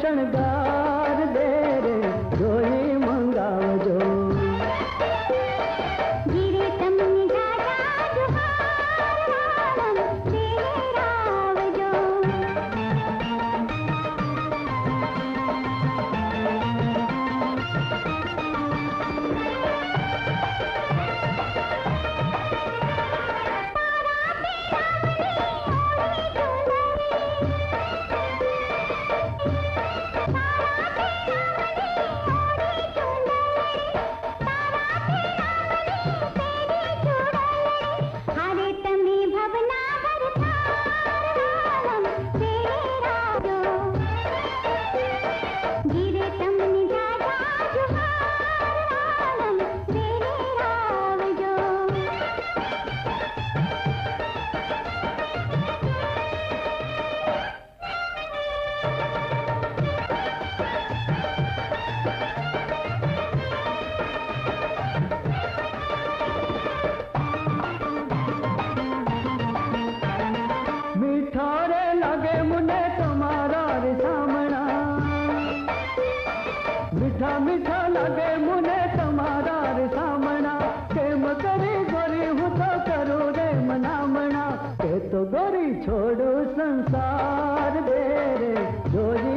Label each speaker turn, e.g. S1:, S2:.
S1: शणगार दे रे जोई मंगावजो।
S2: गिरे तमने जाजा जुहार तेरे रावजो।
S1: मीठारे लगे मुने तुम्हारा रे सामना, मीठा मीठा लगे मुने तुम्हारा रे सामना। केम करी गोरी हूँ तो करूँ रे मनामना, के तो गोरी छोड़ू संसार दे रे जोई